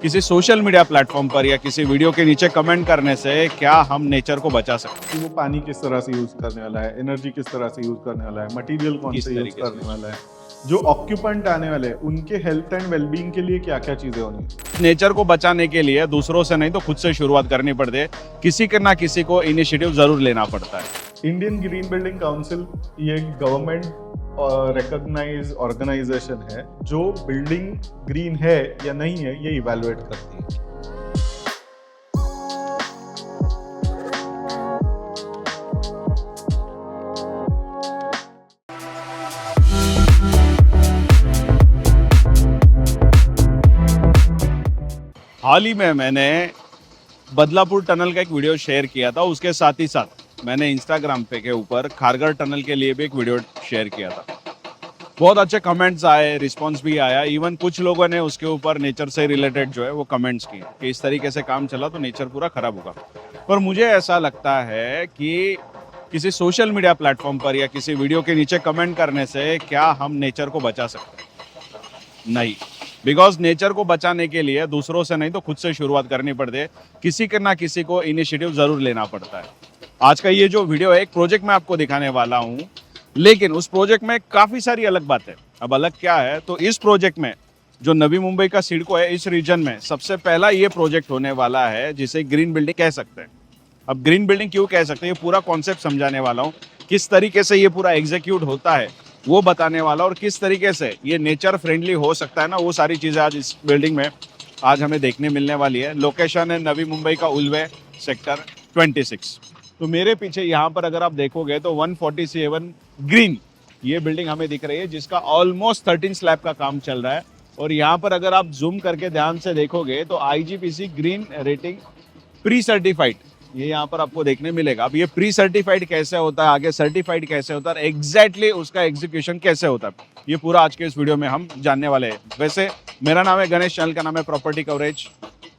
किसी social media platform पर या किसी वीडियो के नीचे कमेंट करने से क्या हम नेचर को बचा सकते कि वो पानी किस तरह से यूज करने वाला है, एनर्जी किस तरह से यूज करने वाला है, मटेरियल हैं कौन किस से यूज तरीके से? करने वाला है, जो ऑक्यूपेंट आने वाले हैं उनके हेल्थ एंड वेलबींग के लिए क्या क्या चीजें होनी है। नेचर को बचाने के लिए दूसरों से नहीं तो खुद से शुरुआत करनी पड़ती है। किसी के ना किसी को इनिशिएटिव जरूर लेना पड़ता है। इंडियन ग्रीन बिल्डिंग काउंसिल ये गवर्नमेंट रिकॉग्नाइज ऑर्गेनाइजेशन है जो बिल्डिंग ग्रीन है या नहीं है ये इवैल्यूएट करती है। हाल ही में मैंने बदलापुर टनल का एक वीडियो शेयर किया था। उसके साथ ही साथ मैंने इंस्टाग्राम पे के ऊपर खारघर टनल के लिए भी एक वीडियो शेयर किया था। बहुत अच्छे कमेंट्स आए, रिस्पांस भी आया। इवन कुछ लोगों ने उसके ऊपर नेचर से रिलेटेड जो है वो कमेंट्स किए कि इस तरीके से काम चला तो नेचर पूरा खराब होगा। पर मुझे ऐसा लगता है कि किसी सोशल मीडिया प्लेटफॉर्म पर या किसी वीडियो के नीचे कमेंट करने से क्या हम नेचर को बचा सकते हैं? नहीं। बिकॉज नेचर को बचाने के लिए दूसरों से नहीं तो खुद से शुरुआत करनी पड़ती है। किसी के ना किसी को इनिशिएटिव जरूर लेना पड़ता है। आज का ये जो वीडियो है एक प्रोजेक्ट मैं आपको दिखाने वाला हूँ, लेकिन उस प्रोजेक्ट में काफ़ी सारी अलग बातें। अब अलग क्या है, तो इस प्रोजेक्ट में जो नवी मुंबई का सिडको है, इस रीजन में सबसे पहला ये प्रोजेक्ट होने वाला है जिसे ग्रीन बिल्डिंग कह सकते हैं। अब ग्रीन बिल्डिंग क्यों कह सकते हैं, ये पूरा कॉन्सेप्ट समझाने वाला हूँ। किस तरीके से ये पूरा एग्जीक्यूट होता है वो बताने वाला, और किस तरीके से ये नेचर फ्रेंडली हो सकता है ना, वो सारी चीज़ें आज इस बिल्डिंग में आज हमें देखने मिलने वाली है। लोकेशन है नवी मुंबई का उल्वे सेक्टर 26। तो मेरे पीछे यहाँ पर अगर आप देखोगे तो 147 ग्रीन ये बिल्डिंग हमें दिख रही है, जिसका ऑलमोस्ट 13 स्लैब का काम चल रहा है। और यहाँ पर अगर आप जूम करके ध्यान से देखोगे तो IGBC green rating pre certified ये यहाँ पर आपको देखने मिलेगा। अब ये प्री सर्टिफाइड कैसे होता है, आगे सर्टिफाइड कैसे होता है, एग्जैक्टली उसका एग्जीक्यूशन कैसे होता है, ये पूरा आज के इस वीडियो में हम जानने वाले हैं। वैसे मेरा नाम है गणेश, चैनल का नाम है प्रॉपर्टी कवरेज।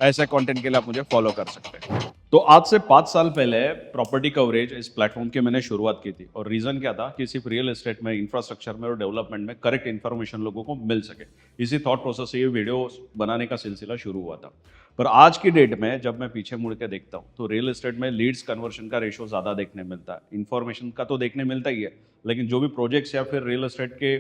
ऐसे कंटेंट के लिए आप मुझे फॉलो कर सकते हैं। तो आज से 5 साल पहले प्रॉपर्टी कवरेज इस प्लेटफॉर्म की मैंने शुरुआत की थी, और रीज़न क्या था कि सिर्फ रियल एस्टेट में, इंफ्रास्ट्रक्चर में और डेवलपमेंट में करेक्ट इन्फॉर्मेशन लोगों को मिल सके। इसी थॉट प्रोसेस से ये वीडियो बनाने का सिलसिला शुरू हुआ था। पर आज की डेट में जब मैं पीछे मुड़ के देखता हूँ तो रियल एस्टेट में लीड्स कन्वर्शन का रेशो ज़्यादा देखने मिलता है। इन्फॉर्मेशन का तो देखने मिलता ही है, लेकिन जो भी प्रोजेक्ट्स या फिर रियल एस्टेट के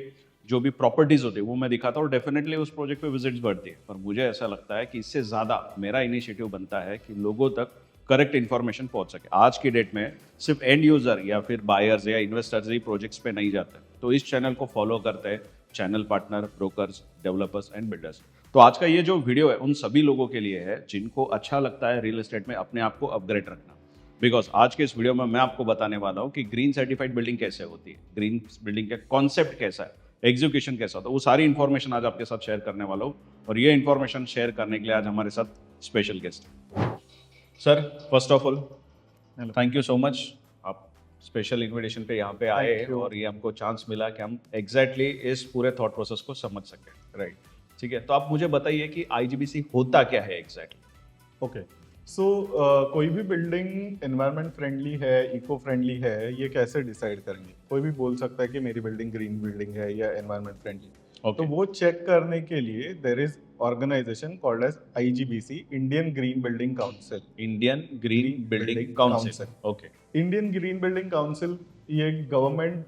जो भी प्रॉपर्टीज होती है वो मैं दिखाता हूँ, डेफिनेटली उस प्रोजेक्ट पे विजिट्स बढ़ती है। पर मुझे ऐसा लगता है कि इससे ज़्यादा मेरा इनिशिएटिव बनता है कि लोगों तक करेक्ट इन्फॉर्मेशन पहुंच सके। आज की डेट में सिर्फ एंड यूजर या फिर बायर्स या इन्वेस्टर्स ही प्रोजेक्ट्स पे नहीं जाते, तो इस चैनल को फॉलो करते हैं channel partner, brokers, developers and builders. तो आज का ये जो वीडियो है उन सभी लोगों के लिए है जिनको अच्छा लगता है रियल एस्टेट में अपने आप को अपग्रेड रखना। बिकॉज आज के इस वीडियो में मैं आपको बताने वाला हूँ कि ग्रीन सर्टिफाइड बिल्डिंग कैसे होती है, ग्रीन बिल्डिंग का कॉन्सेप्ट कैसा है, एग्जीक्यूशन कैसा होता है, वो सारी इन्फॉर्मेशन आज आपके साथ शेयर करने वाला हूँ। और ये इन्फॉर्मेशन शेयर करने के लिए आज हमारे साथ स्पेशल गेस्ट है। Sir, first of all thank you so much, आप स्पेशल इनविटेशन पे यहाँ पे आए और ये हमको चांस मिला कि हम एग्जैक्टली इस पूरे थॉट प्रोसेस को समझ सकें। राइट, ठीक है। तो आप मुझे बताइए कि IGBC होता क्या है एग्जैक्टली? ओके, सो कोई भी बिल्डिंग एनवायरनमेंट फ्रेंडली है, इको फ्रेंडली है, ये कैसे डिसाइड करेंगे? कोई भी बोल सकता है कि मेरी बिल्डिंग ग्रीन बिल्डिंग है या एनवायरनमेंट फ्रेंडली। तो वो चेक करने के लिए there is organisation called as IGBC, Indian Green Building Council. Indian Green Building Council. Okay. Indian Green Building Council ये गवर्नमेंट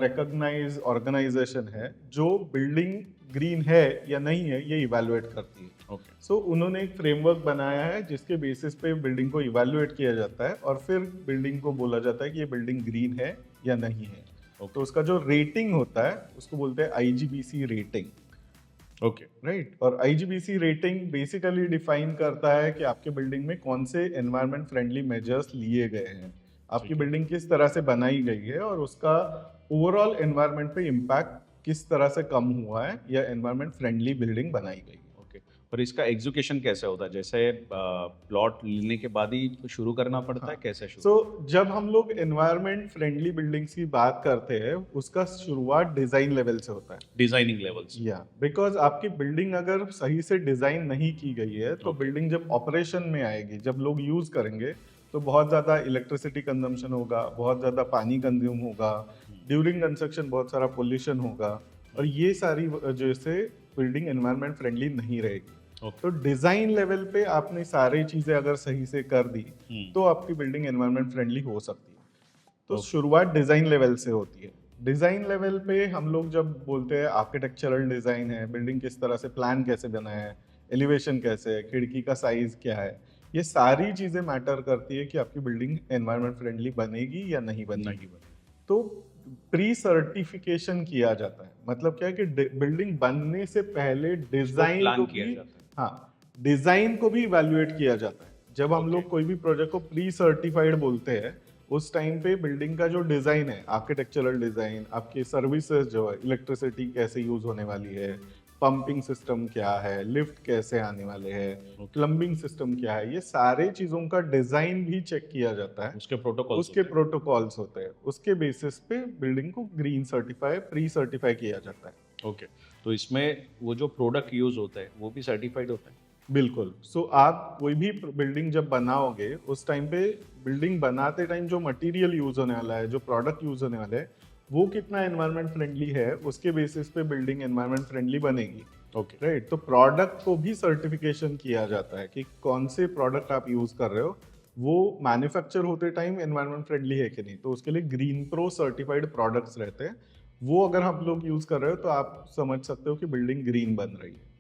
रिकॉग्नाइज ऑर्गेनाइजेशन है जो बिल्डिंग ग्रीन है या नहीं है ये इवैल्यूएट करती है। ओके। सो उन्होंने एक फ्रेमवर्क बनाया है जिसके बेसिस पे बिल्डिंग को इवैल्यूएट किया जाता है और फिर बिल्डिंग को बोला जाता है कि ये बिल्डिंग ग्रीन है या नहीं है। तो उसका जो रेटिंग होता है उसको बोलते हैं IGBC रेटिंग। Okay, right. और IGBC रेटिंग बेसिकली डिफाइन करता है कि आपके बिल्डिंग में कौन से एनवायरनमेंट फ्रेंडली मेजर्स लिए गए हैं, आपकी बिल्डिंग किस तरह से बनाई गई है और उसका ओवरऑल एनवायरनमेंट पे इम्पैक्ट किस तरह से कम हुआ है या एनवायरनमेंट फ्रेंडली बिल्डिंग बनाई गई है। ओके। और इसका एग्जीक्यूशन कैसे होता है? जैसे प्लॉट लेने के बाद ही शुरू करना पड़ता है, कैसे शुरू? सो जब हम लोग एनवायरनमेंट फ्रेंडली बिल्डिंग्स की बात करते हैं उसका शुरुआत डिजाइन लेवल से होता है। Designing levels. या बिकॉज आपकी बिल्डिंग अगर सही से डिजाइन नहीं की गई है तो बिल्डिंग जब ऑपरेशन में आएगी, जब लोग यूज करेंगे तो बहुत ज़्यादा इलेक्ट्रिसिटी कंजम्पशन होगा, बहुत ज़्यादा पानी कंज्यूम होगा, ड्यूरिंग कंस्ट्रक्शन बहुत सारा पोल्यूशन होगा, और ये सारी वजह से बिल्डिंग एनवायरनमेंट फ्रेंडली नहीं रहेगी। Okay. तो डिजाइन लेवल पे आपने सारी चीजें अगर सही से कर दी तो आपकी बिल्डिंग एनवायरनमेंट फ्रेंडली हो सकती है। तो Okay. शुरुआत डिजाइन लेवल से होती है। डिजाइन लेवल पे हम लोग जब बोलते हैं आर्किटेक्चरल डिजाइन है, बिल्डिंग किस तरह से, प्लान कैसे बना है, एलिवेशन कैसे है, खिड़की का साइज क्या है, ये सारी चीजें मैटर करती है कि आपकी बिल्डिंग एनवायरनमेंट फ्रेंडली बनेगी या नहीं बनेगी। नहीं बने। तो प्री सर्टिफिकेशन किया जाता है, मतलब क्या है कि बिल्डिंग बनने से पहले डिजाइन प्लान को किया भी, जाता है। हाँ, डिजाइन को भी इवेल्युएट किया जाता है। जब हम लोग कोई भी प्रोजेक्ट को प्री सर्टिफाइड बोलते हैं, उस टाइम पे बिल्डिंग का जो डिजाइन है, आर्किटेक्चरल डिजाइन, आपके सर्विसेज जो है, इलेक्ट्रिसिटी कैसे यूज होने वाली है, पंपिंग सिस्टम क्या है, लिफ्ट कैसे आने वाले हैं, प्लम्बिंग सिस्टम क्या है, ये सारे चीजों का डिजाइन भी चेक किया जाता है। उसके प्रोटोकॉल्स उसके प्रोटोकॉल्स होते हैं, उसके बेसिस पे बिल्डिंग को ग्रीन सर्टिफाई, प्री सर्टिफाई किया जाता है। ओके, तो इसमें वो जो प्रोडक्ट यूज होता है वो भी सर्टिफाइड होता है। बिल्कुल। सो आप कोई भी बिल्डिंग जब बनाओगे, उस टाइम पे बिल्डिंग बनाते टाइम जो मटेरियल यूज होने वाला है, जो प्रोडक्ट यूज होने वाला है, वो कितना एनवायरनमेंट फ्रेंडली है, उसके बेसिस पे बिल्डिंग एनवायरनमेंट फ्रेंडली बनेगी। ओके, राइट, तो प्रोडक्ट को भी सर्टिफिकेशन किया जाता है कि कौन से प्रोडक्ट आप यूज कर रहे हो, वो मैन्युफैक्चर होते टाइम एनवायरनमेंट फ्रेंडली है कि नहीं। तो उसके लिए ग्रीन प्रो सर्टिफाइड प्रोडक्ट्स रहते हैं, वो अगर आप लोग यूज कर रहे हो तो आप समझ सकते हो कि बिल्डिंग ग्रीन बन रही है।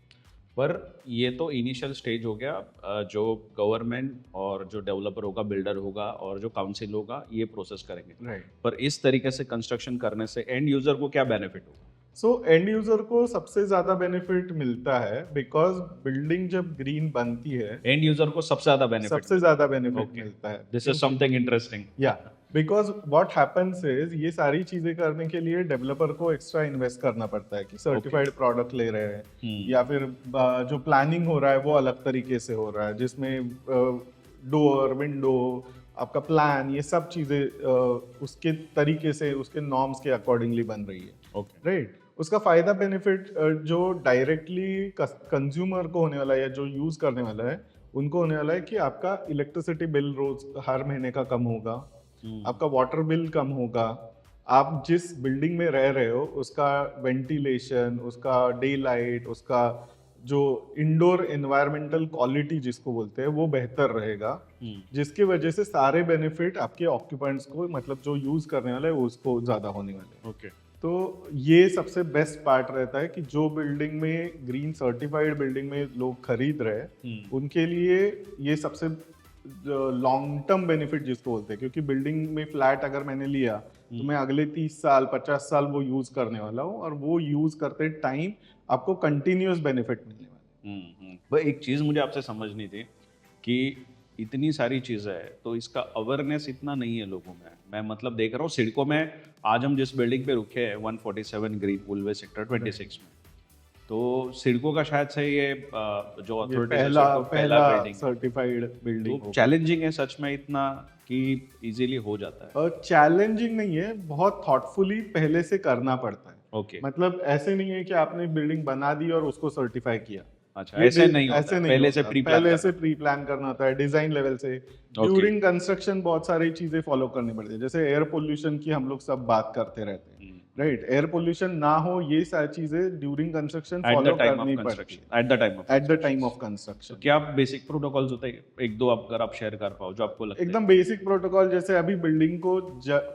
पर ये तो इनिशियल स्टेज हो गया, जो गवर्नमेंट और जो डेवलपर होगा, बिल्डर होगा और जो काउंसिल होगा, ये प्रोसेस करेंगे। राइट। पर इस तरीके से कंस्ट्रक्शन करने से एंड यूजर को क्या बेनिफिट होगा? सो एंड यूजर को सबसे ज्यादा बेनिफिट मिलता है, बिकॉज बिल्डिंग जब ग्रीन बनती है, एंड यूजर को सबसे ज्यादा बेनिफिट, सबसे ज्यादा बेनिफिट Okay. मिलता है। This is something interesting. या बिकॉज व्हाट हैपेंस इज, ये सारी चीजें करने के लिए डेवलपर को एक्स्ट्रा इन्वेस्ट करना पड़ता है कि सर्टिफाइड प्रोडक्ट ले रहे हैं, या फिर जो प्लानिंग हो रहा है वो अलग तरीके से हो रहा है, जिसमें डोर, विंडो, आपका प्लान, ये सब चीजें उसके तरीके से, उसके नॉर्म्स के अकॉर्डिंगली बन रही है। ओके, राइट, उसका फायदा बेनिफिट जो डायरेक्टली कंज्यूमर को होने वाला है या जो यूज करने वाला है उनको होने वाला है कि आपका इलेक्ट्रिसिटी बिल रोज हर महीने का कम होगा, आपका वाटर बिल कम होगा, आप जिस बिल्डिंग में रह रहे हो उसका वेंटिलेशन, उसका डे लाइट, उसका जो इंडोर एनवायरमेंटल क्वालिटी जिसको बोलते हैं वो बेहतर रहेगा, जिसकी वजह से सारे बेनिफिट आपके ऑक्यूपेंट्स को, मतलब जो यूज करने वाला है उसको ज्यादा होने वाले हैं। ओके, तो ये सबसे बेस्ट पार्ट रहता है कि जो बिल्डिंग में ग्रीन सर्टिफाइड बिल्डिंग में लोग खरीद रहे हैं उनके लिए ये सबसे लॉन्ग टर्म बेनिफिट जिसको बोलते हैं, क्योंकि बिल्डिंग में फ्लैट अगर मैंने लिया तो मैं अगले 30 साल 50 साल वो यूज करने वाला हूँ, और वो यूज करते टाइम आपको कंटिन्यूअस बेनिफिट मिलने वाला है। पर एक चीज मुझे आपसे समझनी थी कि इतनी सारी चीजें है तो इसका अवेयरनेस इतना नहीं है लोगों में। मैं मतलब देख रहा हूँ सिडको में, आज हम जिस बिल्डिंग पे रुके हैं 147 ग्रीन पुलवे सेक्टर 26 में, तो सिडको का शायद से ये जो ये अथॉरिटी पहला बिल्डिंग, सर्टिफाइड बिल्डिंग तो चैलेंजिंग है सच में इतना कि इजीली हो जाता है? चैलेंजिंग नहीं है, बहुत थॉटफुली पहले से करना पड़ता है। ओके, मतलब ऐसे नहीं है कि आपने बिल्डिंग बना दी और उसको सर्टिफाई किया। अच्छा, ऐसे नहीं होता, ऐसे नहीं पहले से होता। प्री प्लान पहले से प्री प्लान करना होता है, डिजाइन लेवल से। ड्यूरिंग कंस्ट्रक्शन बहुत सारी चीजें फॉलो करनी पड़ती है, जैसे एयर पोल्यूशन की हम लोग सब बात करते रहते हैं। राइट, एयर पोल्यूशन ना हो, ये सारी चीजें ड्यूरिंग कंस्ट्रक्शन फॉलो करनी पड़ती है at the time of construction. क्या बेसिक प्रोटोकॉल्स होते हैं, एक दो अगर आप शेयर कर पाओ जो आपको लगता है? एकदम बेसिक प्रोटोकॉल, जैसे अभी बिल्डिंग को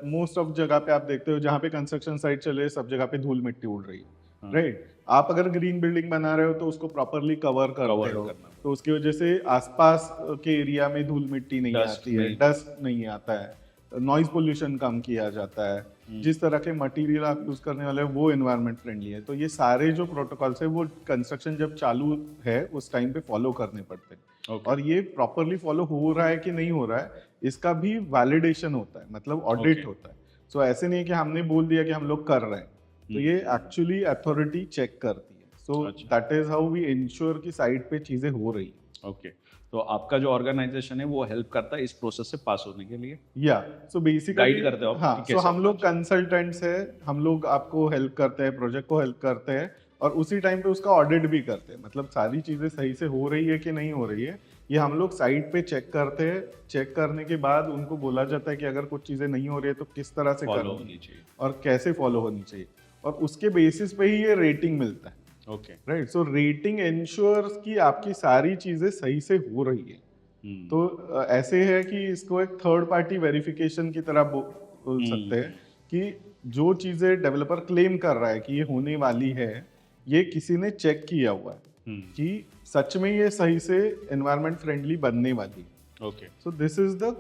मोस्ट ऑफ जगह पे आप देखते हो जहाँ पे कंस्ट्रक्शन साइट चल रही है, सब जगह पे धूल मिट्टी उड़ रही है। राइट, आप अगर ग्रीन बिल्डिंग बना रहे हो तो उसको प्रॉपरली कवर करते हो, तो उसकी वजह से आसपास के एरिया में धूल मिट्टी नहीं आती है, डस्ट नहीं आता है, नॉइज पोल्यूशन कम किया जाता है, जिस तरह के मटेरियल आप यूज करने वाले हैं वो एनवायरनमेंट फ्रेंडली है। तो ये सारे जो प्रोटोकॉल्स है वो कंस्ट्रक्शन जब चालू है उस टाइम पे फॉलो करने पड़ते हैं। और ये प्रॉपरली फॉलो हो रहा है कि नहीं हो रहा है, इसका भी वैलिडेशन होता है, मतलब ऑडिट होता है। सो ऐसे नहीं है कि हमने बोल दिया कि हम लोग कर रहे हैं, तो ये एक्चुअली अथॉरिटी चेक करती है। So that is how we ensure कि साइट पे चीजें हो रही है। ओके, तो आपका जो ऑर्गेनाइजेशन है वो हेल्प करता है इस प्रोसेस से पास होने के लिए? या सो बेसिकली गाइड करते हो आप? हाँ, सो हम लोग कंसल्टेंट्स है, हम लोग आपको हेल्प करते हैं, प्रोजेक्ट को हेल्प करते हैं, और उसी टाइम पे उसका ऑडिट भी करते हैं। मतलब सारी चीजें सही से हो रही है कि नहीं हो रही है, ये हम लोग साइट पे चेक करते हैं। चेक करने के बाद उनको बोला जाता है कि अगर कुछ चीजें नहीं हो रही है तो किस तरह से फॉलो करनी होनी चाहिए और कैसे फॉलो होनी चाहिए, और उसके बेसिस पे ही ये रेटिंग मिलता है। ओके। राइट। सो रेटिंग इंश्योर्स कि आपकी सारी चीजें सही से हो रही है। तो ऐसे है कि इसको एक थर्ड पार्टी वेरिफिकेशन की तरह बोल सकते हैं कि जो चीजें डेवलपर क्लेम कर रहा है कि ये होने वाली है, ये किसी ने चेक किया हुआ है कि सच में ये सही से एनवायरमेंट फ्रेंडली बनने वाली है। Okay. So this is the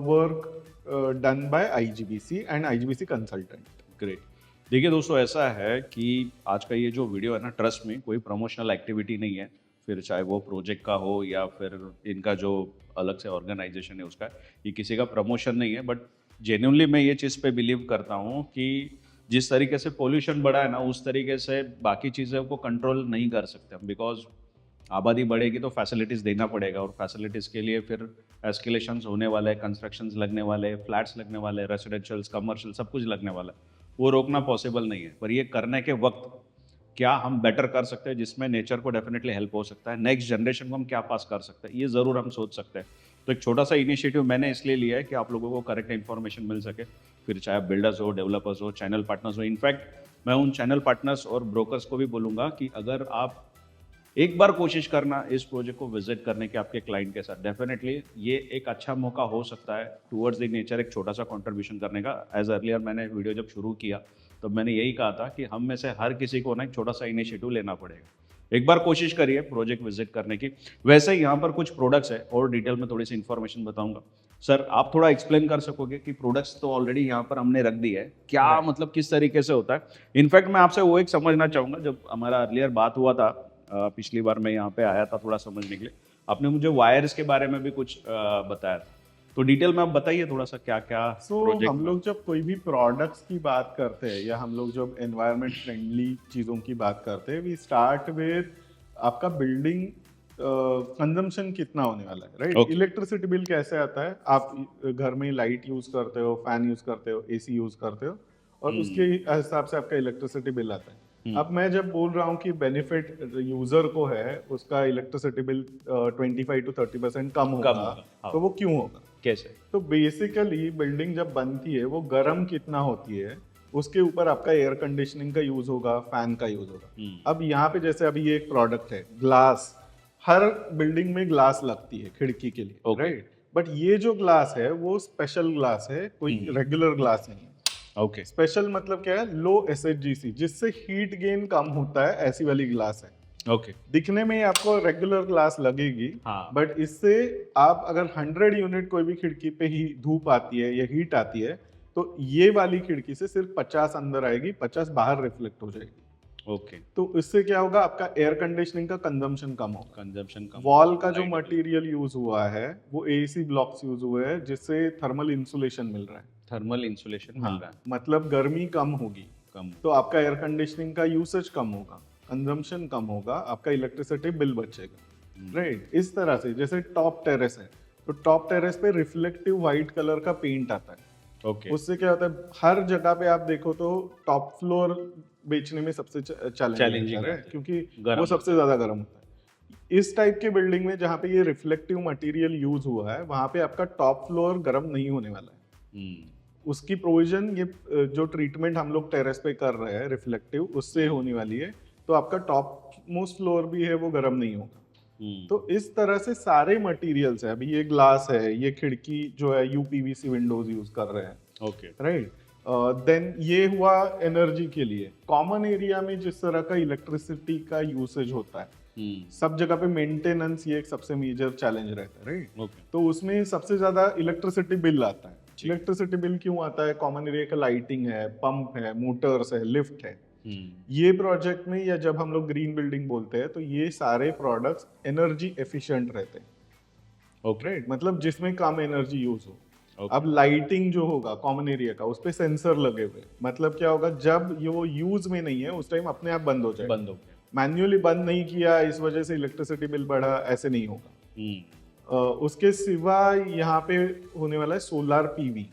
work done by IGBC and IGBC consultant. Great. देखिए दोस्तों, ऐसा है कि आज का ये जो वीडियो है ना, ट्रस्ट में कोई प्रमोशनल एक्टिविटी नहीं है, फिर चाहे वो प्रोजेक्ट का हो या फिर इनका जो अलग से ऑर्गेनाइजेशन है उसका, ये किसी का प्रमोशन नहीं है। बट जेन्युइनली मैं ये चीज़ पे बिलीव करता हूँ कि जिस तरीके से पोल्यूशन बढ़ा है ना, उस तरीके से बाकी चीज़ों को कंट्रोल नहीं कर सकते हम, बिकॉज आबादी बढ़ेगी तो फैसिलिटीज़ देना पड़ेगा, और फैसिलिटीज़ के लिए फिर एस्केलेशंस होने वाले हैं, कंस्ट्रक्शंस लगने वाले हैं, फ्लैट्स लगने वाले हैं, रेसिडेंशियल्स, कमर्शियल, सब कुछ लगने वाला है। वो रोकना पॉसिबल नहीं है, पर ये करने के वक्त क्या हम बेटर कर सकते हैं जिसमें नेचर को डेफिनेटली हेल्प हो सकता है, नेक्स्ट जनरेशन को हम क्या पास कर सकते हैं, ये ज़रूर हम सोच सकते हैं। तो एक छोटा सा इनिशिएटिव मैंने इसलिए लिया है कि आप लोगों को करेक्ट इन्फॉर्मेशन मिल सके, फिर चाहे आप बिल्डर्स हो, डेवलपर्स हो, चैनल पार्टनर्स हो। इनफैक्ट मैं उन चैनल पार्टनर्स और ब्रोकर्स को भी बोलूँगा कि अगर आप एक बार कोशिश करना इस प्रोजेक्ट को विजिट करने के आपके क्लाइंट के साथ, डेफिनेटली ये एक अच्छा मौका हो सकता है टुवर्ड्स द नेचर एक छोटा सा कंट्रीब्यूशन करने का। एज अर्लियर मैंने वीडियो जब शुरू किया तब मैंने यही कहा था कि हम में से हर किसी को ना एक छोटा सा इनिशिएटिव लेना पड़ेगा। एक बार कोशिश करिए प्रोजेक्ट विजिट करने की। वैसे ही यहाँ पर कुछ प्रोडक्ट्स है और डिटेल में थोड़ी सी इन्फॉर्मेशन बताऊंगा। सर, आप थोड़ा एक्सप्लेन कर सकोगे कि प्रोडक्ट्स तो ऑलरेडी यहाँ पर हमने रख दी है, क्या मतलब किस तरीके से होता है? इनफैक्ट मैं आपसे वो एक समझना चाहूँगा, जब हमारा अर्लियर बात हुआ था, पिछली बार मैं यहाँ पे आया था थोड़ा समझने के लिए, आपने मुझे वायर्स के बारे में भी कुछ बताया था, तो डिटेल में आप बताइए थोड़ा सा क्या क्या प्रोजेक्ट। हम लोग जब कोई भी प्रोडक्ट्स की बात करते हैं या हम लोग जब एनवायरनमेंट फ्रेंडली चीज़ों की बात करते हैं, वी स्टार्ट विद आपका बिल्डिंग कंजम्पशन कितना होने वाला है, राइट? इलेक्ट्रिसिटी बिल कैसे आता है? आप घर में लाइट यूज करते हो, फैन यूज करते हो, एसी यूज करते हो, और उसके हिसाब से आपका इलेक्ट्रिसिटी बिल आता है। अब मैं जब बोल रहा हूँ कि बेनिफिट यूजर को है, उसका इलेक्ट्रिसिटी बिल 25 to 30% कम होगा, तो वो क्यों होगा? कैसे? तो बेसिकली बिल्डिंग जब बनती है वो गर्म कितना होती है, उसके ऊपर आपका एयर कंडीशनिंग का यूज होगा, फैन का यूज होगा। अब यहाँ पे जैसे अभी ये एक प्रोडक्ट है ग्लास, हर बिल्डिंग में ग्लास लगती है खिड़की के लिए, राइट? बट ये जो ग्लास है वो स्पेशल ग्लास है, कोई रेगुलर ग्लास नहीं है। ओके। स्पेशल मतलब क्या है? लो एसएचजीसी, जिससे हीट गेन कम होता है, ऐसी वाली ग्लास है। ओके। दिखने में आपको रेगुलर ग्लास लगेगी, बट इससे आप अगर 100 यूनिट कोई भी खिड़की पे ही धूप आती है या हीट आती है, तो ये वाली खिड़की से सिर्फ 50 अंदर आएगी, 50 बाहर रिफ्लेक्ट हो जाएगी। ओके। तो इससे क्या होगा? आपका एयर कंडीशनिंग का कंजम्पशन कम होगा। कंजम्पशन कम। वॉल का जो मटेरियल यूज हुआ है वो एसी ब्लॉक्स यूज हुए हैं, जिससे थर्मल इंसुलेशन मिल रहा है। थर्मल इंसुलेशन मिल रहा है, मतलब गर्मी कम होगी, कम, तो आपका एयर कंडीशनिंग का यूसेज कम होगा, कंजम्पशन कम होगा, आपका इलेक्ट्रिसिटी बिल बचेगा, राइट? इस तरह से जैसे टॉप टेरेस है, तो टॉप टेरेस पे रिफ्लेक्टिव व्हाइट कलर का पेंट आता है। उससे क्या होता है? हर जगह पे आप देखो तो टॉप फ्लोर बेचने में सबसे चैलेंजिंग है, क्योंकि वो सबसे ज्यादा गर्म होता है। इस टाइप के बिल्डिंग में जहाँ पे ये रिफ्लेक्टिव मटेरियल यूज हुआ है, वहां पे आपका टॉप फ्लोर गर्म नहीं होने वाला है। उसकी प्रोविजन ये जो ट्रीटमेंट हम लोग टेरेस पे कर रहे हैं रिफ्लेक्टिव, उससे होने वाली है, तो आपका टॉप मोस्ट फ्लोर भी है वो गर्म नहीं होगा। तो इस तरह से सारे मटेरियल्स है। अभी ये ग्लास है, ये खिड़की जो है यूपीवीसी विंडोज यूज कर रहे हैं, ओके, राइट? देन ये हुआ एनर्जी के लिए। कॉमन एरिया में जिस तरह का इलेक्ट्रिसिटी का यूसेज होता है, सब जगह पे मेंटेनेंस ये एक सबसे मेजर चैलेंज रहता है, राइट? तो उसमें सबसे ज्यादा इलेक्ट्रिसिटी बिल आता है। इलेक्ट्रिसिटी बिल क्यों आता है? कॉमन एरिया का लाइटिंग है, पंप है, मोटर्स है, लिफ्ट है। ये प्रोजेक्ट में या जब हम लोग ग्रीन बिल्डिंग बोलते हैं, तो ये सारे प्रोडक्ट्स एनर्जी एफिशिएंट रहते हैं, राइट? मतलब जिसमें कम एनर्जी यूज हो। अब लाइटिंग जो होगा कॉमन एरिया का, उस पे सेंसर लगे हुए, मतलब क्या होगा? जब ये वो यूज में नहीं है उस टाइम अपने आप बंद हो जाएगा। मैन्युअली बंद नहीं किया, इस वजह से इलेक्ट्रिसिटी बिल बढ़ा, ऐसे नहीं होगा। उसके सिवा यहाँ पे होने वाला है सोलर पीवी।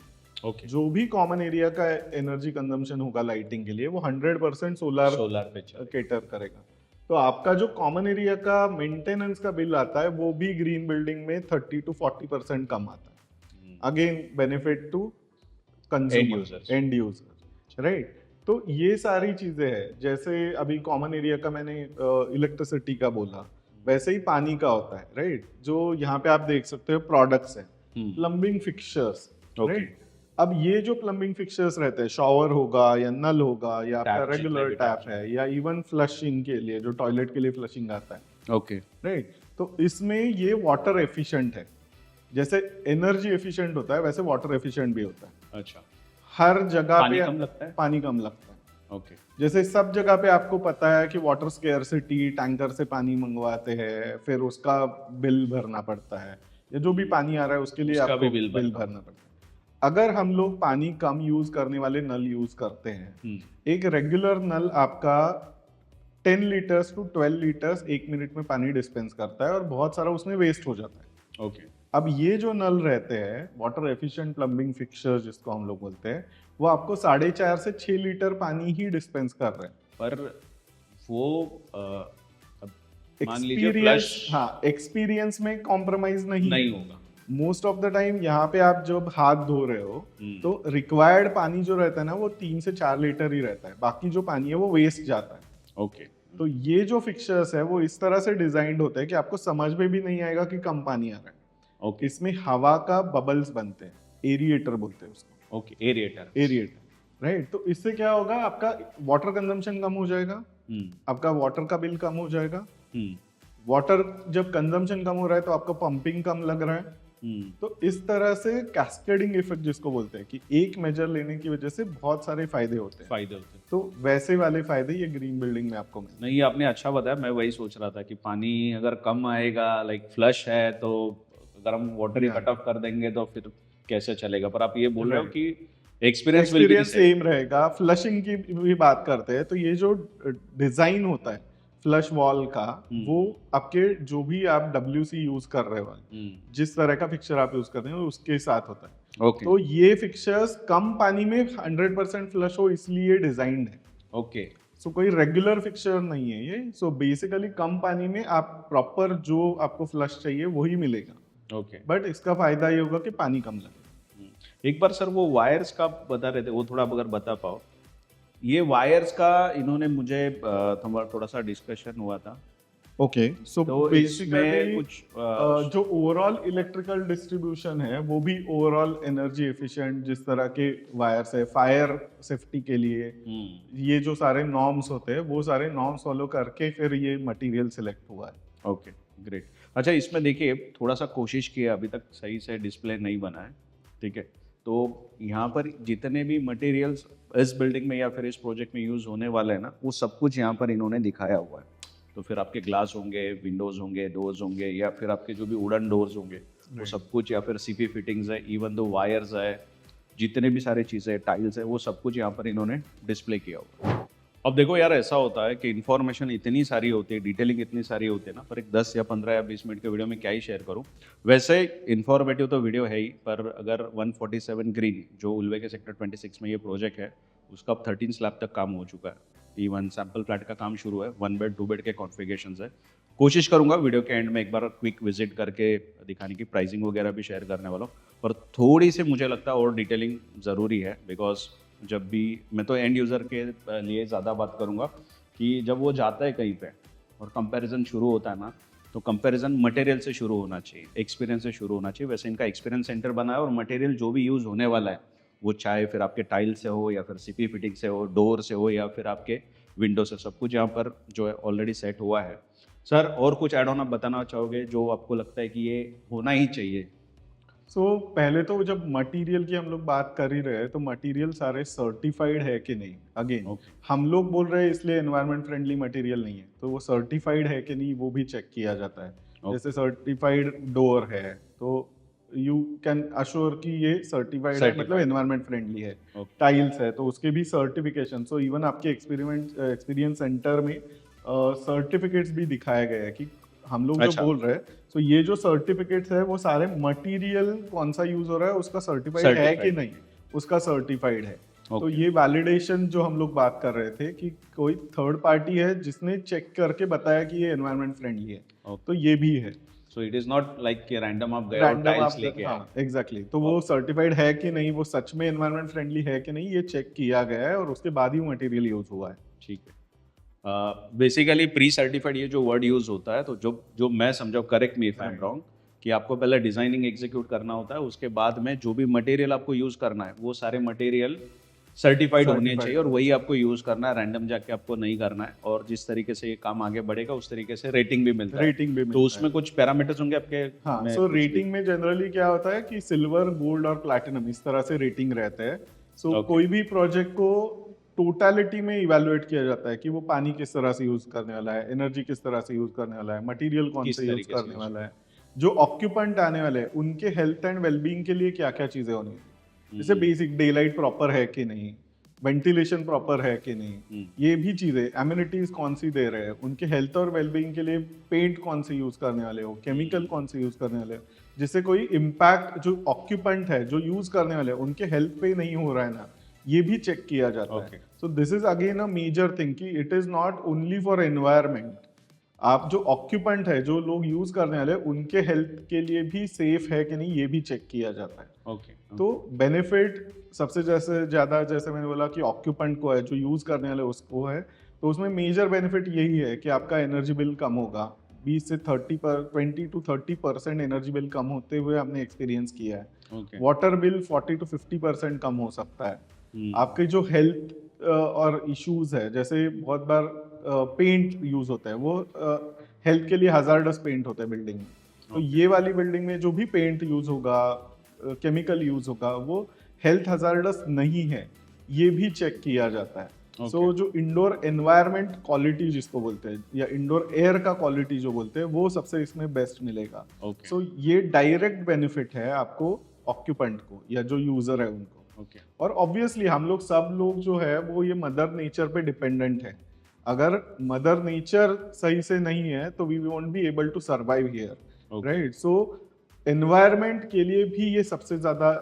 जो भी कॉमन एरिया का एनर्जी कंजम्पशन होगा लाइटिंग के लिए, वो 100% सोलर पे कैटर करेगा। तो आपका जो कॉमन एरिया का मेंटेनेंस का बिल आता है, वो भी ग्रीन बिल्डिंग में 30 to 40% कम आता है। Again benefit to consumer, and user, right? तो ये सारी चीजें हैं, जैसे अभी कॉमन एरिया का मैंने इलेक्ट्रिसिटी का बोला, वैसे ही पानी का होता है, राइट? जो यहाँ पे आप देख सकते हो प्रोडक्ट्स हैं, प्लम्बिंग फिक्सचर्स, Okay. राइट? अब ये जो प्लम्बिंग फिक्सचर्स रहते हैं, शॉवर होगा या नल होगा या आपका Tap, रेगुलर जितने भी टैप है या इवन फ्लशिंग के लिए जो टॉयलेट के लिए फ्लशिंग आता है, ओके राइट? तो इसमें ये वाटर एफिशिएंट है। जैसे एनर्जी एफिशिएंट होता है वैसे वाटर एफिशिएंट भी होता है। अच्छा, हर जगह पानी पे कम लगता है? पानी कम लगता है। ओके जैसे सब जगह पे आपको पता है कि वाटर स्केर्सिटी, टैंकर से पानी मंगवाते हैं, फिर उसका बिल भरना पड़ता है, या जो भी पानी आ रहा है उसके लिए उसका आपको भी बिल बिल भरना भरना पड़ता है। अगर हम लोग पानी कम यूज करने वाले नल यूज करते हैं, एक रेगुलर नल आपका 10 लीटर्स टू 12 लीटर्स 1 मिनट में पानी डिस्पेंस करता है और बहुत सारा उसमें वेस्ट हो जाता है। ओके अब ये जो नल रहते हैं वाटर एफिशिएंट प्लम्बिंग फिक्सचर जिसको हम लोग बोलते हैं, वो आपको 4.5 से 6 लीटर पानी ही डिस्पेंस कर रहे हैं। पर वो अब मान लीजिए एक्सपीरियंस, फ्लश हाँ, एक्सपीरियंस में कॉम्प्रोमाइज नहीं होगा। Most of the time. यहाँ पे आप जब हाथ धो रहे हो तो रिक्वायर्ड पानी जो रहता है ना वो 3 से 4 लीटर ही रहता है, बाकी जो पानी है वो वेस्ट जाता है। ओके तो ये जो फिक्सचर्स है वो इस तरह से डिजाइंड होते हैं कि आपको समझ में भी नहीं आएगा कि कम पानी आ रहा है। ओके इसमें हवा का बबल्स बनते हैं, एरिएटर बोलते हैं उसको, ओके एरिएटर एरिएटर, राइट? तो इससे क्या होगा, आपका वाटर कंजम्पशन कम हो जाएगा, आपका वाटर का बिल कम हो जाएगा। वाटर जब कंजम्पशन कम हो रहा है तो आपका पंपिंग कम लग रहा है। तो इस तरह से कैस्केडिंग इफेक्ट जिसको बोलते हैं कि एक मेजर लेने की वजह से बहुत सारे फायदे होते हैं। तो वैसे वाले फायदे ये ग्रीन बिल्डिंग में आपको मिलते नहीं, आपने अच्छा बताया। मैं वही सोच रहा था कि पानी अगर कम आएगा, लाइक फ्लश है, तो अगर हम वाटर ही कट ऑफ कर देंगे तो फिर कैसे चलेगा। पर आप ये बोल रहे हो कि हैं। एक्सपीरियंस विल बी सेम रहेगा। फ्लशिंग की भी बात करते हैं तो ये जो डिजाइन होता है फ्लश वॉल का, वो आपके जो भी आप WC यूज कर रहे हो, जिस तरह का फिक्सचर आप यूज कर रहे हो उसके साथ होता है। ओके तो ये फिक्सचर्स कम पानी में 100% फ्लश हो इसलिए डिजाइंड है। ओके सो कोई रेगुलर फिक्सचर नहीं है ये। सो बेसिकली कम पानी में आप प्रॉपर जो आपको फ्लश चाहिए वही मिलेगा, ओके। बट इसका फायदा ये होगा कि पानी कम लगेगा। एक बार सर वो वायर्स का बता रहे थे, वो थोड़ा अगर बता पाओ। ये वायर्स का इन्होंने मुझे थोड़ा सा डिस्कशन हुआ था। ओके, सो तो बेसिकली इसमें कुछ जो ओवरऑल इलेक्ट्रिकल डिस्ट्रीब्यूशन है वो भी ओवरऑल एनर्जी एफिशिएंट जिस तरह के वायर्स है फायर सेफ्टी के लिए, ये जो सारे नॉर्म्स होते हैं वो सारे नॉर्म्स फॉलो करके फिर ये मटेरियल सिलेक्ट हुआ है। Okay great. अच्छा, इसमें देखिए थोड़ा सा कोशिश किया, अभी तक सही से डिस्प्ले नहीं बना है, ठीक है? तो यहाँ पर जितने भी मटेरियल्स इस बिल्डिंग में या फिर इस प्रोजेक्ट में यूज़ होने वाले हैं ना, वो सब कुछ यहाँ पर इन्होंने दिखाया हुआ है। तो फिर आपके ग्लास होंगे, विंडोज़ होंगे, डोर्स होंगे, या फिर आपके जो भी वुडन डोर्स होंगे वो सब कुछ, या फिर सीपी फिटिंग्स है, इवन दो वायर्स है, जितने भी सारे चीज़ें, टाइल्स है, वो सब कुछ यहाँ पर इन्होंने डिस्प्ले किया हुआ है। अब देखो यार, ऐसा होता है कि इन्फॉर्मेशन इतनी सारी होती है, डिटेलिंग इतनी सारी होती है ना, पर एक 10 या 15 या 20 मिनट के वीडियो में क्या ही शेयर करूं। वैसे इन्फॉर्मेटिव तो वीडियो है ही, पर अगर 147 ग्रीन जो उल्वे के सेक्टर 26 में ये प्रोजेक्ट है, उसका अब 13 स्लैब तक काम हो चुका है। इवन सैम्पल फ्लैट का काम शुरू है, 1 बेड 2 बेड के कॉन्फ़िगरेशंस है। कोशिश करूंगा वीडियो के एंड में एक बार क्विक विजिट करके दिखाने की, प्राइसिंग वगैरह भी शेयर करने वाला हूँ। पर थोड़ी सी मुझे लगता है और डिटेलिंग ज़रूरी है, बिकॉज जब भी मैं तो एंड यूज़र के लिए ज़्यादा बात करूँगा कि जब वो जाता है कहीं पे और कंपैरिजन शुरू होता है ना, तो कंपैरिजन मटेरियल से शुरू होना चाहिए, एक्सपीरियंस से शुरू होना चाहिए। वैसे इनका एक्सपीरियंस सेंटर बना है और मटेरियल जो भी यूज़ होने वाला है, वो चाहे फिर आपके टाइल से हो या फिर सीपी फिटिंग से हो, डोर से हो या फिर आपके विंडो से, सब कुछ यहाँ पर जो है ऑलरेडी सेट हुआ है। सर और कुछ एड ऑन आप बताना चाहोगे जो आपको लगता है कि ये होना ही चाहिए? सो पहले तो जब मटेरियल की हम लोग बात कर ही रहे हैं तो मटेरियल सारे सर्टिफाइड है कि नहीं, अगेन हम लोग बोल रहे हैं इसलिए एनवायरनमेंट फ्रेंडली मटेरियल नहीं है, तो वो सर्टिफाइड है कि नहीं वो भी चेक किया जाता है। जैसे सर्टिफाइड डोर है तो यू कैन अश्योर कि ये सर्टिफाइड है, मतलब एनवायरनमेंट फ्रेंडली है। टाइल्स है तो उसके भी सर्टिफिकेशन, सो इवन आपके एक्सपीरियंस सेंटर में सर्टिफिकेट्स भी दिखाए गए हैं कि हम लोग जो बोल रहे हैं, तो ये जो सर्टिफिकेट्स है वो सारे मटेरियल कौन सा यूज हो रहा है उसका सर्टिफाइड है कि नहीं, उसका सर्टिफाइड है। तो ये वैलिडेशन जो हम लोग बात कर रहे थे कि कोई थर्ड पार्टी है जिसने चेक करके बताया कि ये एनवायरनमेंट फ्रेंडली है, तो ये भी है। So it is not like कि रैंडम आप गए और रैंडम टाइल्स आप लेके आए। हाँ एग्जैक्टली तो वो सर्टिफाइड है कि नहीं, वो सच में एनवायरनमेंट फ्रेंडली है कि नहीं, ये चेक किया गया है और उसके बाद ही वो मटेरियल यूज हुआ है। ठीक है। बेसिकली प्री सर्टिफाइड ये जो वर्ड यूज होता है, तो जो जो मैं समझा, correct me if I am wrong, कि आपको पहले डिजाइनिंग एग्जीक्यूट करना होता है, उसके बाद में जो भी मटेरियल आपको यूज करना है वो सारे मटेरियल सर्टिफाइड होने Certified चाहिए और वही आपको यूज करना है, रैंडम जाके आपको नहीं करना है। और जिस तरीके से ये काम आगे बढ़ेगा उस तरीके से रेटिंग भी मिलता है। रेटिंग भी तो मिलता उसमें कुछ पैरामीटर्स होंगे आपके? हाँ में सो कुछ भी? रेटिंग में जनरली क्या होता है कि सिल्वर, गोल्ड और प्लैटिनम इस तरह से रेटिंग रहता है। सो Okay. कोई भी प्रोजेक्ट को टोटलिटी में इवेलुएट किया जाता है कि वो पानी किस तरह से यूज करने वाला है, एनर्जी किस तरह से यूज करने वाला है, मटेरियल कौन किस से यूज तरीके से करने use वाला है, जो ऑक्यूपेंट आने वाले हैं उनके हेल्थ एंड वेलबींग के लिए क्या क्या चीजें होनी है, जैसे बेसिक डे लाइट प्रॉपर है कि नहीं, वेंटिलेशन प्रॉपर है कि नहीं, ये भी चीजें, एमिनिटीज कौन सी दे रहे हैं, उनके हेल्थ और वेलबींग के लिए पेंट कौन से यूज करने वाले हो, केमिकल कौन से यूज करने वाले हो, जिससे कोई इम्पैक्ट जो ऑक्यूपेंट है जो यूज करने वाले हैं उनके हेल्थ पे नहीं हो रहा है ना, ये भी चेक किया जाता Okay. है। So this is again a major thing कि it is not only for environment, आप जो ऑक्यूपेंट है जो लोग यूज करने वाले हैं उनके हेल्थ के लिए भी सेफ है कि नहीं, ये भी चेक किया जाता है। ओके। तो बेनिफिट सबसे जैसे ज्यादा, जैसे मैंने बोला कि ऑक्यूपेंट को है, जो यूज करने वाले उसको है, तो उसमें मेजर बेनिफिट यही है कि आपका एनर्जी बिल कम होगा। 20 से 20 to 30% एनर्जी बिल कम होते हुए हमने एक्सपीरियंस किया है। ओके। वाटर बिल 40 to 50% कम हो सकता है। आपके जो हेल्थ और इश्यूज है, जैसे बहुत बार पेंट यूज होता है, वो हेल्थ के लिए हजार्डस पेंट होता है बिल्डिंग में, तो ये वाली बिल्डिंग में जो भी पेंट यूज होगा, केमिकल यूज होगा, वो हेल्थ हजार्डस नहीं है, ये भी चेक किया जाता है। सो जो इंडोर एनवायरनमेंट क्वालिटी जिसको बोलते हैं, या इंडोर एयर का क्वालिटी जो बोलते हैं, वो सबसे इसमें बेस्ट मिलेगा। Okay. सो ये डायरेक्ट बेनिफिट है आपको ऑक्यूपेंट को या जो यूजर है उनको। Okay. और ऑब्वियसली हम लोग सब लोग जो है वो ये मदर नेचर पे डिपेंडेंट है। अगर मदर नेचर सही से नहीं है तो we won't be able to survive here, right? So environment के लिए भी ये सबसे ज्यादा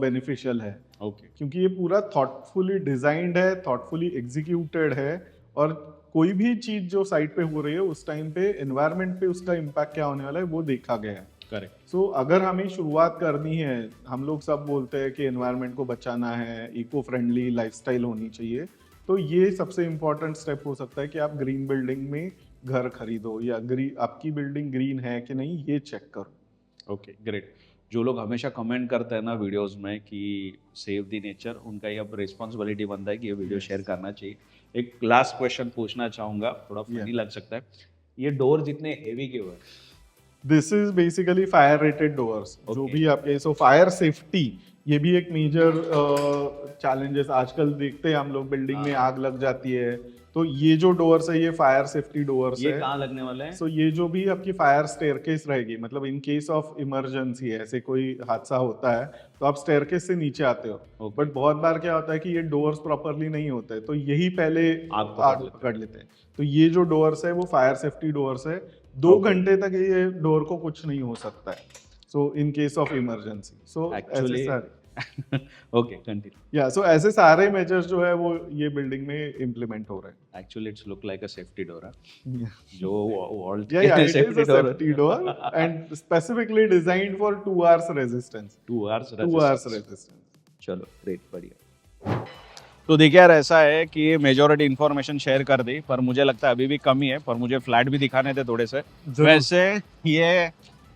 बेनिफिशियल है। Okay. क्योंकि ये पूरा थॉटफुली डिजाइंड है, थॉटफुली एग्जीक्यूटेड है, और कोई भी चीज जो साइट पे हो रही है उस टाइम पे एनवायरनमेंट पे उसका इम्पैक्ट क्या होने वाला है वो देखा गया है। करेक्ट। सो अगर हमें शुरुआत करनी है, हम लोग सब बोलते हैं कि एनवायरनमेंट को बचाना है, इको फ्रेंडली लाइफस्टाइल होनी चाहिए, तो ये सबसे इम्पोर्टेंट स्टेप हो सकता है कि आप ग्रीन बिल्डिंग में घर खरीदो, या आपकी बिल्डिंग ग्रीन है कि नहीं ये चेक करो। Okay, great. जो लोग हमेशा कमेंट करते हैं ना वीडियोस में कि सेव द नेचर, उनका ये अब रिस्पॉन्सिबिलिटी बनता है कि ये वीडियो शेयर करना चाहिए। एक लास्ट क्वेश्चन पूछना चाहूँगा, थोड़ा फनी लग सकता है, ये डोर जितने हेवी क्यों है? This is basically fire rated doors, जो भी आपके, सो फायर सेफ्टी ये भी एक मेजर चैलेंजेस आजकल देखते हैं हम लोग, बिल्डिंग में आग लग जाती है, तो ये जो डोर्स है ये फायर सेफ्टी डोर्स ये है। कहाँ लगने वाला है? सो ये जो भी आपकी फायर स्टेयरकेस रहेगी, मतलब इन केस ऑफ इमरजेंसी ऐसे कोई हादसा होता है तो आप स्टेयरकेस से नीचे आते हो, बट बहुत बार क्या होता है कि ये डोर्स प्रॉपरली नहीं होते, तो यही पहले आग पकड़ लेते हैं। तो ये जो डोर्स है वो फायर सेफ्टी डोर्स है, 2 घंटे तक ये डोर को कुछ नहीं हो सकता है, so in case of emergency. So actually okay, continue. या सो ऐसे सारे मेजर्स जो है वो ये बिल्डिंग में इम्प्लीमेंट हो रहे हैं। Actually it's look like a safety door, जो wall Yeah, it is a safety door and specifically designed for 2 hours resistance. 2 hours 2 hours resistance. चलो, ग्रेट, बढ़िया। तो देखिए यार, ऐसा है कि ये मेजॉरिटी इन्फॉर्मेशन शेयर कर दी, पर मुझे लगता है अभी भी कमी है, पर मुझे फ्लैट भी दिखाने थे थोड़े से। वैसे ये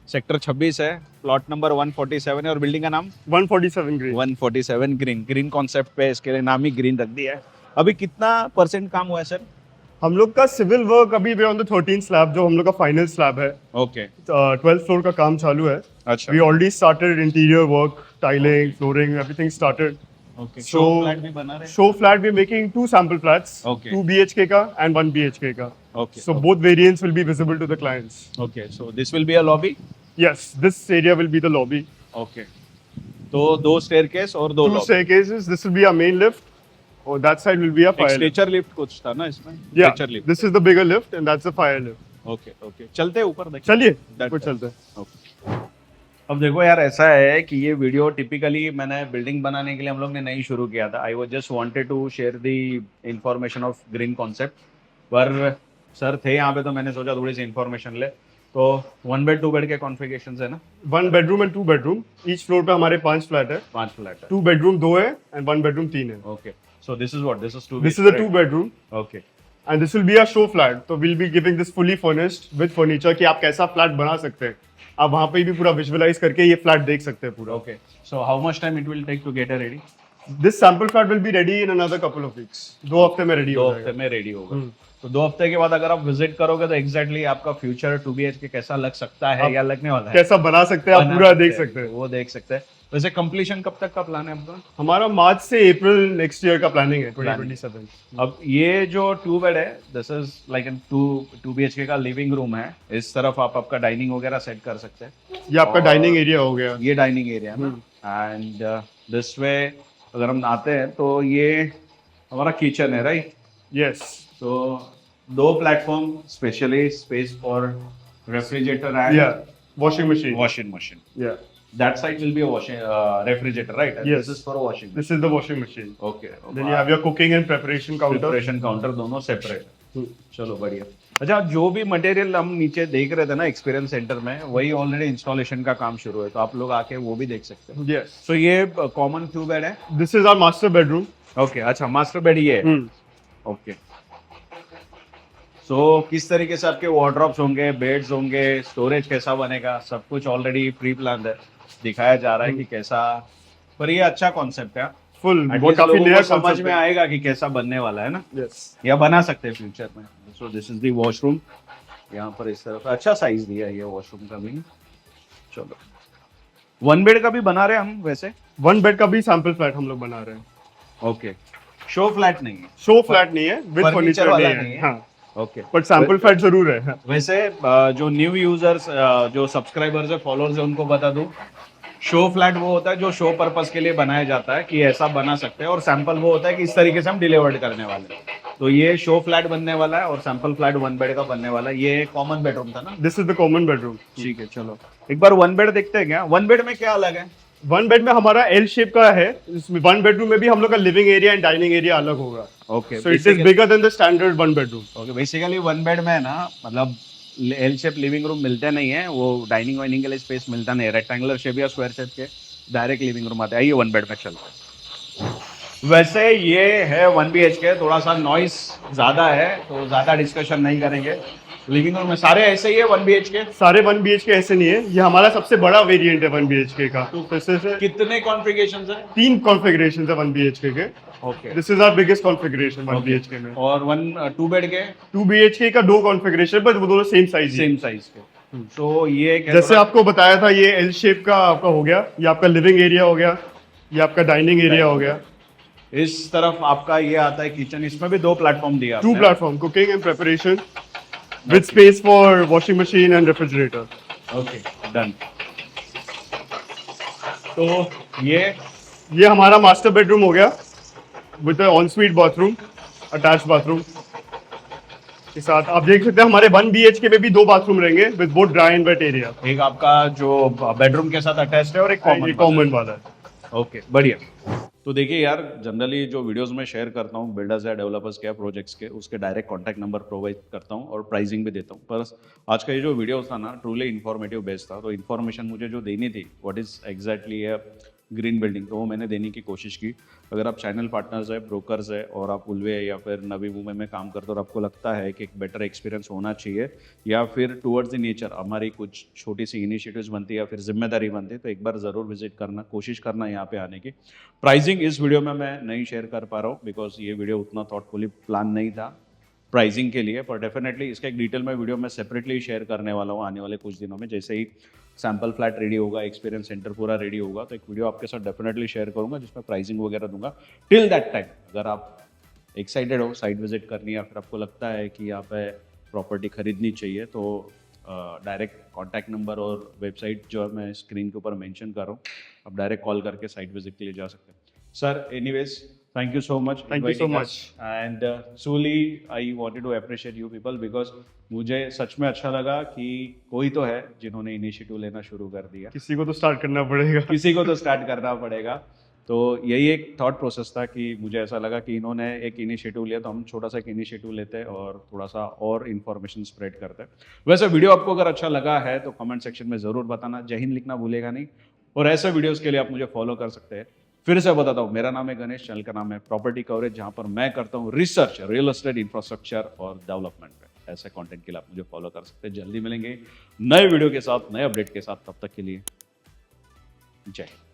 सेक्टर 26 है, प्लॉट नंबर 147 है, और बिल्डिंग का नाम 147 ग्रीन। 147 ग्रीन। ग्रीन कॉन्सेप्ट पे इसके लिए नाम ही ग्रीन रख दिया है। अभी कितना % काम हुआ है सर? हम लोग का सिविल वर्क अभी वे ऑन द 13 स्लैब, जो हम लोग का फाइनल स्लैब है। ओके। 12th फ्लोर का काम चालू है। अच्छा। We already started interior work, tiling, flooring, everything started. Okay. So, show flat भी बना रहे? Show flat we making 2 sample flats, Okay. 2 BHK का एंड 1 BHK का। Okay. So both variants will be visible to the clients. Okay, so this will be a lobby? Yes, this area will be the lobby. Okay. तो 2 staircase और 2 2 lobby. staircases. This will be our main lift. Or that side will be a एक fire lift. Stretcher lift कुछ था ना इसमें? Yeah, stretcher lift. this is the bigger lift and that's the fire lift. Okay, okay, चलते हैं ऊपर, देखिए। चलिए That ऊपर side. चलते हैं। ओके। अब देखो यार, ऐसा है कि ये वीडियो टिपिकली मैंने बिल्डिंग बनाने के लिए हम लोग ने नहीं शुरू किया था। I was just wanted to share the information of green concept, पर सर थे यहाँ पे तो मैंने सोचा थोड़ी सी इंफॉर्मेशन ले। तो 1 बेड 2 बेड के कॉन्फ़िगरेशंस है ना? 1 bedroom and 2 bedroom, each floor पे हमारे 5 फ्लैट है। 5 फ्लैट है। 2 बेडरूम 2 है एंड 1 बेडरूम 3 है। Okay, so this is what, this is 2 this is a 2 bedroom okay, and this will be a show flat, तो will be giving this fully furnished with furniture कि आप कैसा flat बना सकते हैं। आप वहाँ पे भी पूरा विजुअलाइज करके ये फ्लैट देख सकते हैं पूरा। Okay, so how much time it will take to get ready? This sample flat will be ready in another couple of weeks. 2 हफ्ते में रेडी 2 हो हफ्ते जाएगा। में रेडी होगा। तो 2 हफ्ते के बाद अगर आप विजिट करोगे तो एग्जैक्टली आपका फ्यूचर 2 BHK कैसा लग सकता है आप या लगने वाला है, कैसा बना सकते हैं आप बना पूरा देख सकते हैं। वो देख सकते हैं। वैसे कंप्लीशन कब तक का प्लान है आपका? हमारा मार्च से अप्रैल नेक्स्ट ईयर का प्लानिंग है, 2027। अब ये जो 2 बेड है, this is like an 2 BHK का लिविंग रूम है। इस तरफ आप आपका डाइनिंग वगैरह सेट कर सकते हैं। ये आपका और डाइनिंग एरिया हो गया। ये डाइनिंग एरिया है ना, एंड दिस वे अगर हम आते हैं तो ये हमारा किचन है, राइट? यस, तो 2 platform, specially space for refrigerator and या वॉशिंग मशीन। washing machine. या That side will be a washing refrigerator, right? And Yes. This is for a washing machine. This is the washing machine. Okay. Then you have your cooking and preparation counter. Preparation counter दोनों separate. चलो बढ़िया। अच्छा, जो भी material हम नीचे देख रहे थे ना एक्सपीरियंस सेंटर में, वही ऑलरेडी इंस्टॉलेशन का काम शुरू है, तो आप लोग आके वो भी देख सकते हैं। यस, सो ये कॉमन 2 बेड है। This is our master bedroom. Okay, अच्छा, मास्टर बेड ये है। ओके, सो किस तरीके से आपके वार्डरोब्स होंगे, बेड्स होंगे, स्टोरेज कैसा बनेगा, सब कुछ ऑलरेडी प्री प्लान है, दिखाया जा रहा है कि कैसा। पर ये अच्छा कॉन्सेप्ट है, फुल At वो least काफी लोगों नया को समझ concept में है। आएगा कि कैसा बनने वाला है ना, यस, या बना सकते हैं फ्यूचर में। सो दिस इज द वॉशरूम, यहाँ पर इस तरफ अच्छा साइज दिया है ये वॉशरूम का भी। चलो, 1 बेड का भी बना रहे हैं हम वैसे। 1 बेड का भी सैंपल फ्लैट हम लोग बना रहे हैं। ओके, शो फ्लैट नहीं है। शो फ्लैट नहीं है, विद Furniture फर्नीचर वाला नहीं नहीं है। है। हाँ, ओके, बट सैंपल फ्लैट जरूर है। वैसे जो न्यू यूजर्स, जो सब्सक्राइबर्स है, फॉलोअर्स है, उनको बता दूं, शो फ्लैट वो होता है जो शो पर्पस के लिए बनाया जाता है कि ऐसा बना सकते हैं, और सैंपल वो होता है कि इस तरीके से हम डिलीवर्ड करने वाले हैं। तो ये शो फ्लैट बनने वाला है और सैंपल फ्लैट 1 बेड का बनने वाला है। ये कॉमन बेडरूम था ना? This is the common bedroom. ठीक है, चलो एक बार 1 बेड देखते हैं क्या? 1 बेड में क्या अलग है? 1 बेड में हमारा एल शेप का है। इसमें 1 बेडरूम में भी हम लोग का living area and dining area अलग होगा। Okay, so it is bigger than the standard 1 bedroom. Okay, basically 1 bed में ना, मतलब एल शेप लिविंग रूम मिलते नहीं है, वो डाइनिंग वाइनिंग के लिए स्पेस मिलता नहीं है। रेक्टेंगुलर शेप या स्क्वायर शेप के डायरेक्ट लिविंग रूम आते हैं। ये 1 बेड में चलते हैं। वैसे ये है 1 BHK, थोड़ा सा नॉइस ज्यादा है, तो ज्यादा डिस्कशन नहीं करेंगे। लिविंग रूम में सारे ऐसे ही है 1 BHK? सारे 1 BHK ऐसे नहीं है, ये हमारा सबसे बड़ा वेरिएंट है 1 BHK का। तो फिर से कितने कॉन्फ़िगरेशंस है? 3 कॉन्फ़िगरेशंस है 1 BHK के। Okay, this is our biggest configuration 1 BHK में। और 2 बेड के 2 BHK का 2 कॉन्फ़िगरेशन, बट वो दोनों सेम साइज है। सेम साइज के। तो ये क्या जैसे थोड़ा- आपको बताया था, ये एल शेप का आपका हो गया, ये आपका लिविंग एरिया हो गया, ये आपका डाइनिंग एरिया हो गया। इस तरफ आपका ये आता है किचन, इसमें भी 2 प्लेटफॉर्म दिया 2 आपने। Platform, cooking and preparation with space for washing machine and refrigerator. Okay, done. तो ये हमारा मास्टर बेडरूम हो गया with on sweet bathroom, attach bathroom के साथ। आप देख सकते हैं हमारे 1 BHK में भी 2 बाथरूम रहेंगे with both dry and wait area. एक आपका जो बेडरूम के साथ अटैच्ड है और एक कॉमन। कॉमन वाला है। ओके, बढ़िया। तो देखिए यार, जनरली जो वीडियोस में शेयर करता हूँ बिल्डर्स या डेवलपर्स के प्रोजेक्ट्स के, उसके डायरेक्ट कॉन्टैक्ट नंबर प्रोवाइड करता हूँ और प्राइसिंग भी देता हूँ। पर आज का ये जो वीडियो था ना, ट्रूली इन्फॉर्मेटिव बेस्ड था। तो इन्फॉर्मेशन मुझे जो देनी थी, व्हाट इज़ एग्जैक्टली है ग्रीन बिल्डिंग, तो वो मैंने देने की कोशिश की। अगर आप चैनल पार्टनर्स है, ब्रोकर्स है, और आप उल्वे या फिर नवी मुंबई में काम करते हो और आपको लगता है कि एक बेटर एक्सपीरियंस होना चाहिए, या फिर टूवर्ड्स द नेचर हमारी कुछ छोटी सी इनिशिएटिव्स बनती है या फिर जिम्मेदारी बनती है, तो एक बार ज़रूर विजिट करना, कोशिश करना यहाँ पे आने की। प्राइसिंग इस वीडियो में मैं नहीं शेयर कर पा रहा हूँ, बिकॉज ये वीडियो उतना थॉटफुली प्लान नहीं था प्राइसिंग के लिए, पर डेफिनेटली इसका एक डिटेल में वीडियो मैं सेपरेटली शेयर करने वाला हूँ आने वाले कुछ दिनों में। जैसे ही सैम्पल फ्लैट रेडी होगा, एक्सपीरियंस सेंटर पूरा रेडी होगा, तो एक वीडियो आपके साथ डेफिनेटली शेयर करूंगा जिसमें प्राइसिंग वगैरह दूंगा। टिल दैट टाइम अगर आप एक्साइटेड हो साइट विजिट करनी, या फिर आपको लगता है कि यहाँ पे प्रॉपर्टी खरीदनी चाहिए, तो डायरेक्ट कॉन्टैक्ट नंबर और वेबसाइट जो मैं स्क्रीन के ऊपर मेंशन कर रहा हूँ, आप डायरेक्ट कॉल करके साइट विजिट के लिए जा सकते हैं। Sir, anyways thank you so much, Thank you so much. And truly I wanted to appreciate you people, because मुझे सच में अच्छा लगा कि कोई तो है जिन्होंने इनिशिएटिव लेना शुरू कर दिया। किसी को तो स्टार्ट करना पड़ेगा। किसी को तो स्टार्ट करना पड़ेगा। तो यही एक थॉट प्रोसेस था कि मुझे ऐसा लगा कि इन्होंने एक इनिशिएटिव लिया तो हम छोटा सा एक इनिशिएटिव लेते हैं और थोड़ा सा और इन्फॉर्मेशन स्प्रेड करते हैं। वैसे वीडियो आपको अगर अच्छा लगा है तो कमेंट सेक्शन में ज़रूर बताना। जय हिंद लिखना भूलेगा नहीं, और ऐसे वीडियोज़ के लिए आप मुझे फॉलो कर सकते हैं। फिर से बताता हूँ, मेरा नाम है गणेश, चैनल का नाम है प्रॉपर्टी कवरेज, जहाँ पर मैं करता हूँ रिसर्च रियल एस्टेट इंफ्रास्ट्रक्चर और डेवलपमेंट पे। ऐसे कंटेंट के लिए आप मुझे फॉलो कर सकते हैं। जल्दी मिलेंगे नए वीडियो के साथ, नए अपडेट के साथ। तब तक के लिए जय हिंद।